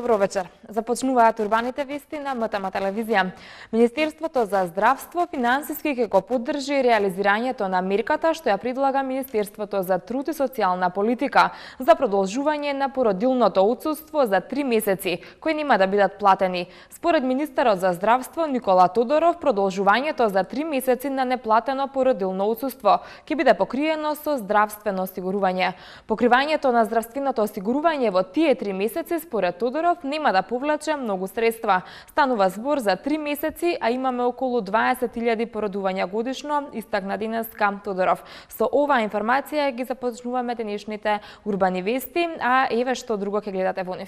Добро вечер. Започнуваат урбаните вести на МТМ телевизија. Министерството за здравство финансиски ќе го поддржи реализирањето на мерката што ја предлага Министерството за труд и социјална политика за продолжување на породилното отсуство за 3 месеци, кои нема да бидат платени. Според министерот за здравство Никола Тодоров, продолжувањето за 3 месеци на неплатено породилно отсуство ќе биде покриено со здравствено осигурување. Покривањето на здравственото осигурување во тие 3 месеци според Тодоров нема да повлече многу средства. Станува збор за 3 месеци, а имаме околу 20.000 породувања годишно, истакна денеска Тодоров. Со оваа информација ги започнуваме денешните урбани вести, а еве што друго ќе гледате во нив.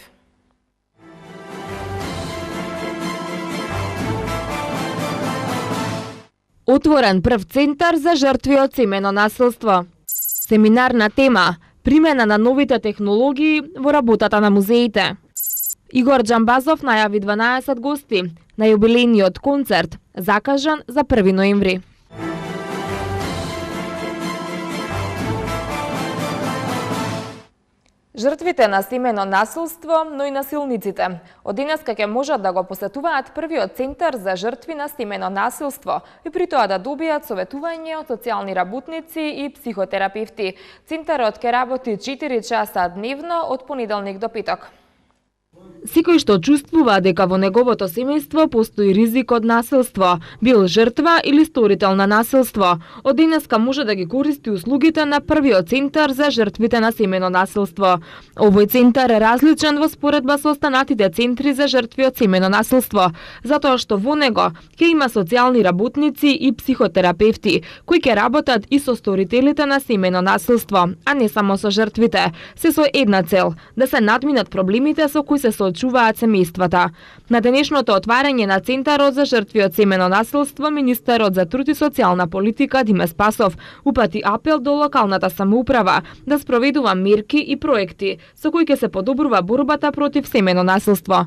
Отворен прв центар за жртви од семено насилство. Семинар на тема примена на новите технологии во работата на музеите. Игор Џамбазов најави 12 гости на јубилејниот концерт, закажан за 1 ноември. Жртвите на семено насилство, но и насилниците. Од денеска ќе можат да го посетуваат првиот центар за жртви на семено насилство и при тоа да добијат советување од социјални работници и психотерапевти. Центарот ќе работи 4 часа дневно од понеделник до петок. Секој што чувствува дека во неговото семејство постои ризик од насилство, бил жртва или сторител на насилство, од денеска може да ги користи услугите на првиот центар за жртвите на семено насилство. Овој центар е различен во споредба со останатите центри за жртви од семено насилство, затоа што во него ќе има социјални работници и психотерапевти, кои ќе работат и со сторителите на семено насилство, а не само со жртвите, се со една цел – да се надминат проблемите со кои се соочуваат семејствата. На денешното отварање на Центарот за жртви од семено насилство, министерот за труд и социјална политика Диме Спасов упати апел до локалната самоуправа да спроведува мерки и проекти со кои ќе се подобрува борбата против семено насилство.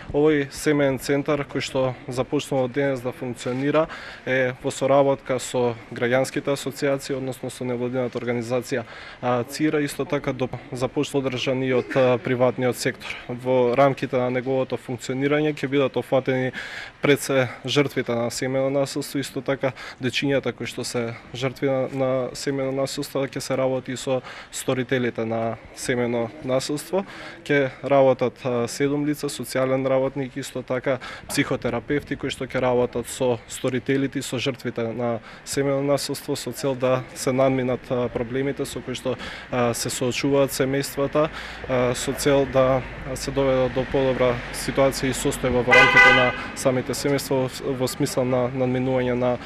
Овој семеен центар кој што започнува денес да функционира е во соработка со граѓанските асоцијации, односно со невладината организација ЦИРА, исто така започна одржан и од приватниот сектор. Во рамките на неговото функционирање ќе бидат офатени пред се жртвите на семено насилство, исто така дечињата кои што се жртви на семено насилство, ќе се работи со сторителите на семено насилство, ќе работат 7 лица, социјален работник, исто така психотерапевти кои што ќе работат со сторителите и со жртвите на семено насилство со цел да се надминат проблемите со кои што се соочуваат семејствата, со цел да се доведат до подобра ситуација и состојба во рамките на самите семејства во смисла на надминување на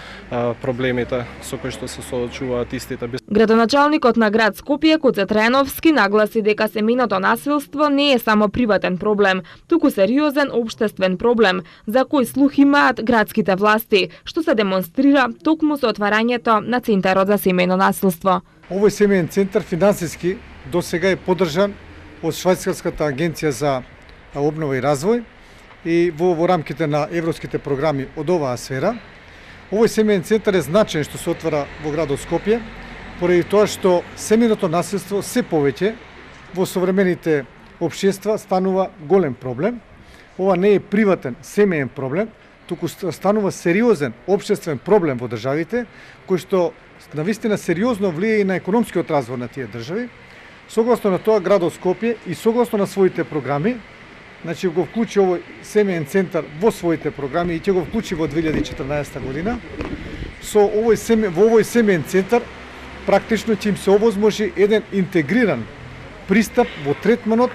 проблемите со кои што се соочуваат истите. Градоначалникот на град Скопје Коце Трајановски нагласи дека семеното насилство не е само приватен проблем, туку сериозен општествен проблем за кој слух имаат градските власти, што се демонстрира токму со отварањето на Центарот за семено насилство. Овој семеен центар финансиски досега е поддржан од Швајцарската агенција за обнова и развој и во рамките на европските програми од оваа сфера. Овој семеен центар е значаен што се отвара во градот Скопје, поради тоа што семеното насилство се повеќе во современите општества станува голем проблем. Ова не е приватен семеен проблем, туку станува сериозен општествен проблем во државите, кој што навистина сериозно влие и на економскиот развој на тие држави. Согласно на тоа, градот Скопје и согласно на своите програми, значи го вклучи овој семеен центар во своите програми и ќе го вклучи во 2014 година. Во овој семеен центар практично ќе им се овозможи еден интегриран пристап во третманот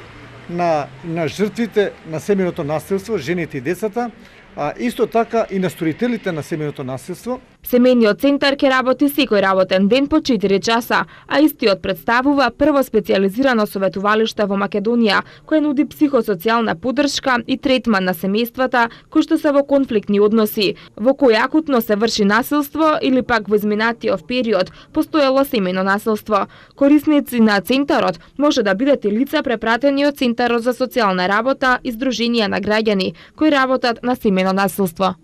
на жртвите на семеното насилство, жените и децата, а исто така и на сторителите на семеното насилство. Семејниот центар ќе работи секој работен ден по 4 часа, а истиот представува прво специјализирано советувалиште во Македонија, кој нуди психосоцијална поддршка и третман на семејствата кои што се во конфликтни односи, во кои акутно се врши насилство или пак во изминатиот период постоело семено насилство. Корисници на центарот може да бидат и лица препратени од Центарот за социјална работа и здруженија на граѓани кои работат на семено насилство.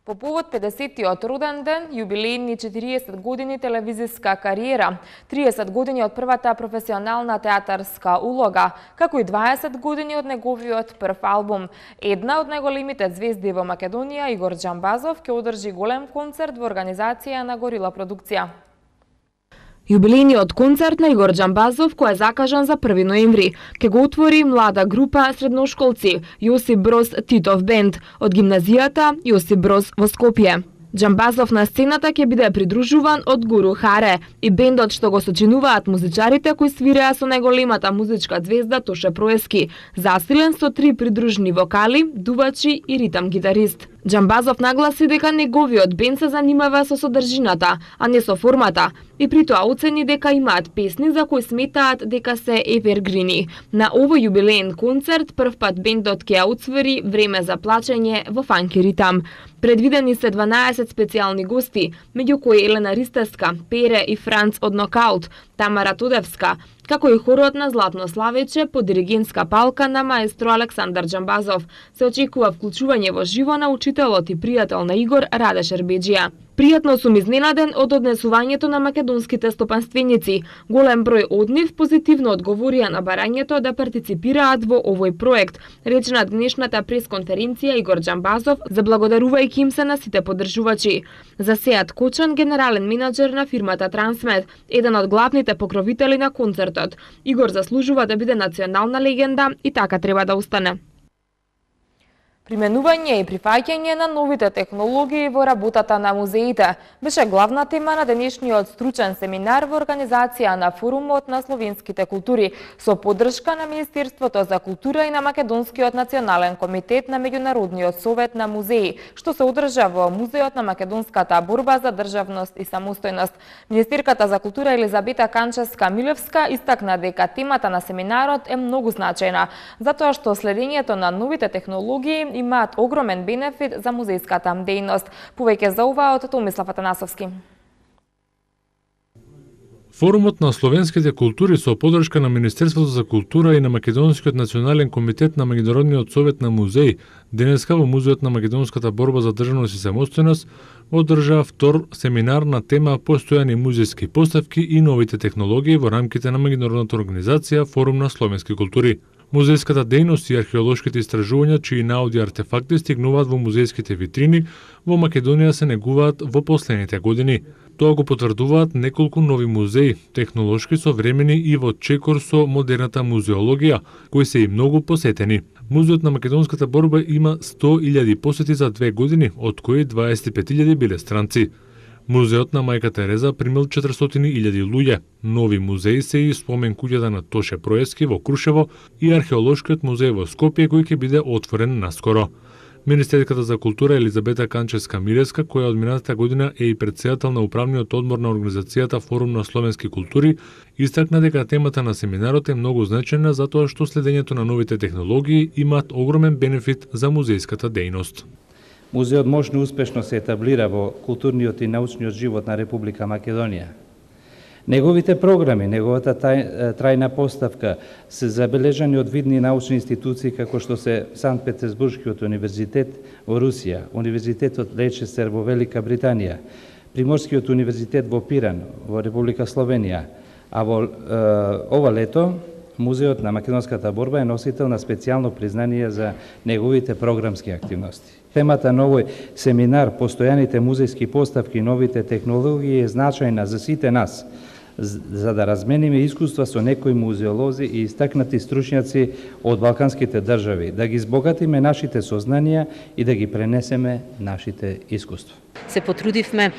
По повод 50-тиот роден ден, юбилејни 40 години телевизиска кариера, 30 години од првата професионална театарска улога, како и 20 години од неговиот прв албум. Една од најголемите звезди во Македонија, Игор Џамбазов, ќе одржи голем концерт во организација на Горила продукција. Юбилејниот концерт на Игор Џамбазов, кој е закажан за 1 ноември, ќе го отвори млада група средношколци Јосип Броз Титов бенд од гимназијата Јосип Броз во Скопје. Џамбазов на сцената ќе биде придружуван од Гуру Харе и бендот што го сочинуваат музичарите кои свиреа со најголемата музичка звезда Тоше Проески, засилен со 3 придружни вокали, дувачи и ритам гитарист. Џамбазов нагласи дека неговиот бенд се занимава со содржината, а не со формата, и при тоа оцени дека имаат песни за кои сметаат дека се евергрини. На овој јубилеен концерт прв пат бендот ќе ја отсвори Време за плачење во фанки ритам. Предвидени се 12 специјални гости, меѓу кои Елена Ристевска, Пере и Франц од Нокаут, Тамара Тодевска, како и хорот на Златно Славече по диригентска палка на маестро Александар Џамбазов. Се очекува вклучување во живо на учителот и пријател на Игор Раде Шербеџија. Пријатно сум изненаден од однесувањето на македонските стопанственици. Голем број од нив позитивно одговорија на барањето да партиципираат во овој проект, рече на денешната пресконференција Игор Џамбазов, заблагодарувајќи им се на сите поддржувачи. За Сеат Кочан, генерален менаџер на фирмата Трансмед, еден од главните покровители на концертот. Игор заслужува да биде национална легенда и така треба да остане. Применување и прифаќање на новите технологии во работата на музеите беше главна тема на денешниот стручен семинар во организација на Форумот на словенските култури со поддршка на Министерството за култура и на Македонскиот национален комитет на Меѓународниот совет на музеи, што се одржа во Музеот на македонската борба за државност и самостојност. Министерката за култура Елизабета Канчевска-Милевска истакна дека темата на семинарот е многу значајна, затоа што следењето на новите технологии имаат огромен бенефит за музејската дејност. Повеќе за ова од Томислав Атанасовски. Форумот на словенските култури со поддршка на Министерството за култура и на Македонскиот национален комитет на Меѓународниот совет на музеи денеска во Музеот на македонската борба за државност и самостојност одржа втор семинар на тема постојани музејски поставки и новите технологии во рамките на меѓународната организација Форум на словенски култури. Музејската дејност и археолошките истражувања чии наоди артефакти стигнуваат во музејските витрини во Македонија се негуваат во последните години. Тоа го потврдуваат неколку нови музеи, технолошки современи и во чекор со модерната музеологија, кои се и многу посетени. Музеот на македонската борба има 100.000 посети за 2 години, од кои 25.000 биле странци. Музеот на Мајка Тереза примил 400.000 луѓе. Нови музеи се и спомен куќата на Тоше Проески во Крушево и археолошкиот музеј во Скопје кој ќе биде отворен наскоро. Министерката за култура Елизабета Канчевска-Милевска, која од минатата година е и претседател на управниот одбор на организацијата Форум на словенски култури, истакна дека темата на семинарот е многу значајна затоа што следењето на новите технологии имаат огромен бенефит за музејската дејност. Музеот можно успешно се етаблира во културниот и научниот живот на Република Македонија. Неговите програми, неговата трајна поставка се забележани од видни научни институции како што се Санкт Петерсбургскиот универзитет во Русија, Универзитетот Лечестер во Велика Британија, Приморскиот универзитет во Пиран во Република Словенија, а во ова лето Музеот на македонската борба е носител на специјално признание за неговите програмски активности. Темата на овој семинар, постојаните музејски поставки и новите технологии е значајна за сите нас, за да размениме искуства со некои музеолози и истакнати стручњаци од балканските држави, да ги збогатиме нашите сознанија и да ги пренесеме нашите искуства. Се потрудивме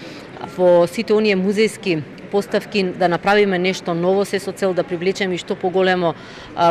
во сите оние музејски поставки да направиме нешто ново, се со цел да привлечеме и што поголемо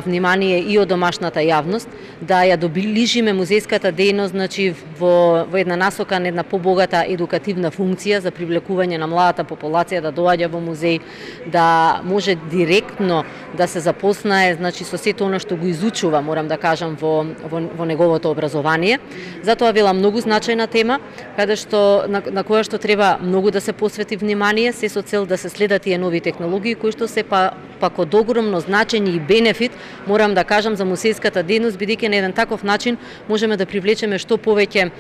внимание и од домашната јавност, да ја доближиме музејската дејност, значи во една насока на една побогата едукативна функција за привлекување на младата популација да доаѓа во музеј, да може директно да се запознае, значи со сето она што го изучува, морам да кажам, во неговото образование. Затоа била многу значајна тема, каде што на која што треба многу да се посвети внимание, се со цел да се се следат тие нови технологии кои што се пак од огромно значење и бенефит, морам да кажам, за музејската дејност, бидејќи на еден таков начин можеме да привлечеме што повеќе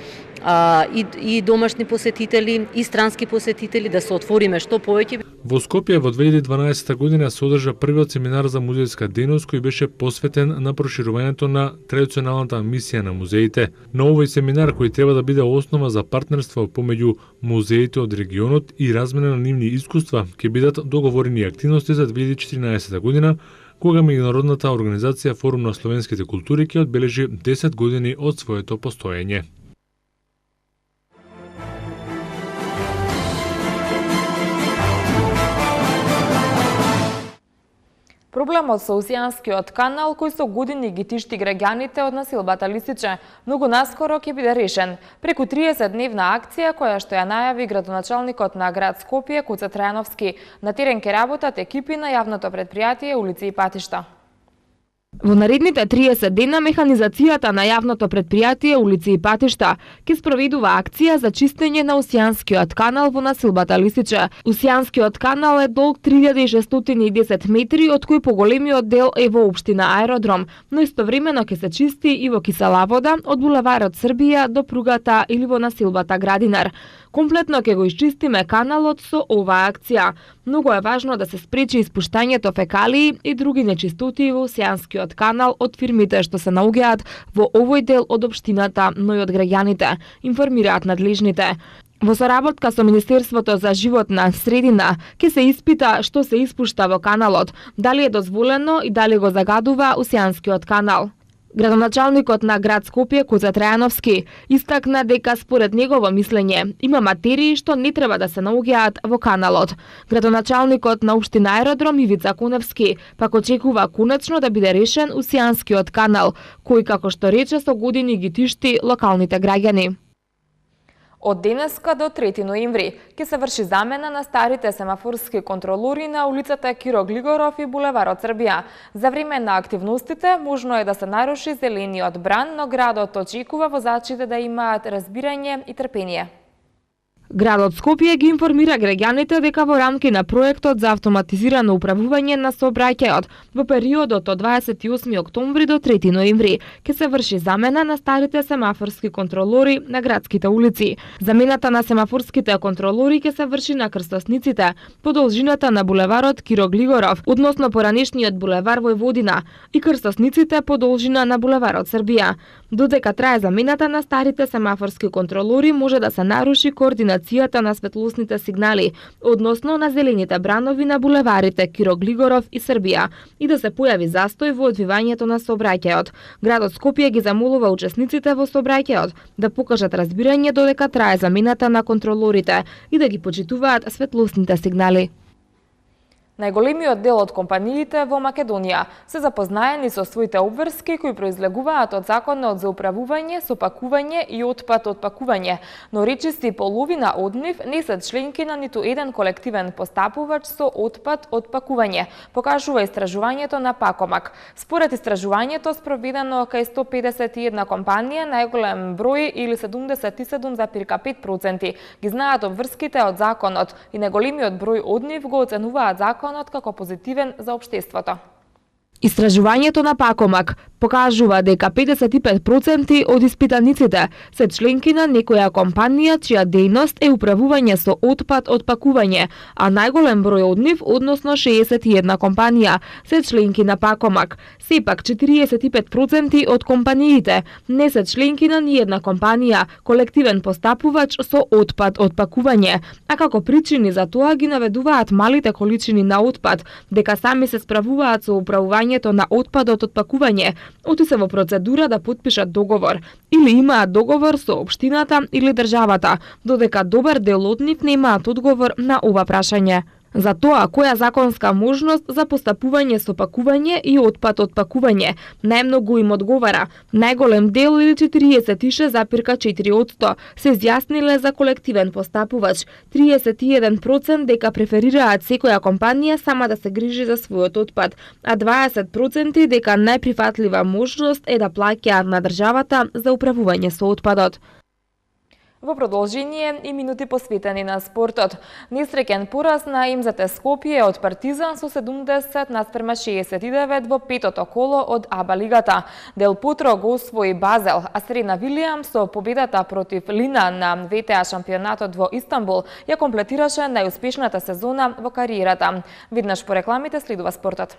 и домашни посетители, и странски посетители, да се отвориме што повеќе. Во Скопје во 2012 година се одржа првиот семинар за музејска дејност кој беше посветен на проширувањето на традиционалната мисија на музеите. На овој семинар, кој треба да биде основа за партнерство помеѓу музеите од регионот и размена на нивни искуства, ќе бидат договорени активности за 2014 година, кога меѓународната организација Форум на словенските култури ќе одбележи 10 години од своето постоење. Проблемот со Осијанскиот канал, кој со години ги тишти граѓаните од насилбата лисиче, многу наскоро ќе биде решен. Преку 30-дневна акција, која што ја најави градоначалникот на град Скопје, Куца Трајановски, на терен ке работат екипи на јавното претпријатие Улици и патишта. Во наредните 30 дена механизацијата на јавното претпријатие Улици и патишта ќе спроведува акција за чистење на Осијанскиот канал во насилбата Лисиче. Осијанскиот канал е долг 3610 метри, од кои поголемиот дел е во општина Аеродром, но истовремено ќе се чисти и во кисела вода од булеварот Србија до пругата или во насилбата Градинар. Комплетно ќе го исчистиме каналот со оваа акција. Многу е важно да се спречи испуштањето фекалии и други нечистоти во Осијанскиот канал од фирмите што се наоѓаат во овој дел од општината, но и од граѓаните, информираат надлежните. Во соработка со Министерството за животна средина ќе се испита што се испушта во каналот, дали е дозволено и дали го загадува Осијанскиот канал. Градоначалникот на град Скопје, Куца Трајановски, истакна дека според негово мислење има материи што не треба да се наоѓаат во каналот. Градоначалникот на општина Аеродром Ивица Куневски пак очекува конечно да биде решен Осијанскиот канал, кој како што рече со години ги тишти локалните граѓани. Од денеска до 3 ноември ќе се врши замена на старите семафорски контролори на улицата Киро Глигоров и булеварот Србија. За време на активностите можно е да се наруши зелениот бран, но градот очекува возачите да имаат разбирање и трпение. Градот Скопје ги информира граѓаните дека во рамки на проектот за автоматизирано управување на сообраќајот во периодот од 28 октомври до 3 ноември ќе се врши замена на старите семафорски контролори на градските улици. Замената на семафорските контролори ќе се врши на крстосниците по должината на булеварот Киро Глигоров, односно поранешниот булевар Војводина, и крстосниците по должина на булеварот Србија. Додека трае замената на старите семафорски контролори, може да се наруши координацијата на светлосните сигнали, односно на зелените бранови на булеварите Киро Глигоров и Србија, и да се појави застој во одвивањето на сообраќајот. Градот Скопје ги замолува учесниците во сообраќајот да покажат разбирање додека трае замената на контролорите и да ги почитуваат светлосните сигнали. Најголемиот дел од компаниите во Македонија се запознаени со своите обврски кои произлегуваат од законот за управување, сопакување и отпад од пакување, но речиси половина од нив не се членки на ниту еден колективен постапувач со отпад од пакување, покажува истражувањето на Пакомак. Според истражувањето спроведено кај 151 компанија, најголем број или 77,5% ги знаат обврските од законот и најголемиот број од нив го оценуваат законот како позитивен за општеството. Истражувањето на Пакомак покажува дека 55% од испитаниците се членки на некоја компанија чија дејност е управување со отпад од пакување, а најголем број од нив, односно 61 компанија, се членки на Пакомак. Сепак 45% од компаниите не се членки на ниедна компанија, колективен постапувач со отпад од пакување, а како причини за тоа ги наведуваат малите количини на отпад, дека сами се справуваат со управувањето на отпадот од пакување, оти се во процедура да потпишат договор или имаат договор со општината или државата, додека добар дел од нив немаат одговор на ова прашање. За тоа, која законска можност за постапување со пакување и отпад од пакување најмногу им одговара, најголем дел или 46,4% се изјасниле за колективен постапувач, 31% дека преферираат секоја компанија сама да се грижи за својот отпад, а 20% дека најприфатлива можност е да плаќаат на државата за управување со отпадот. Во продолжение и минути посветени на спортот. Несреќен пораз на ИМЗТ Скопје од Партизан со 70-69 во петото коло од АБА лигата. Дел Потро го освои Базел, а Серена Вилијам со победата против Лина на ВТА шампионатот во Истанбул ја комплетираше најуспешната сезона во кариерата. Виднаш по рекламите следува спортот.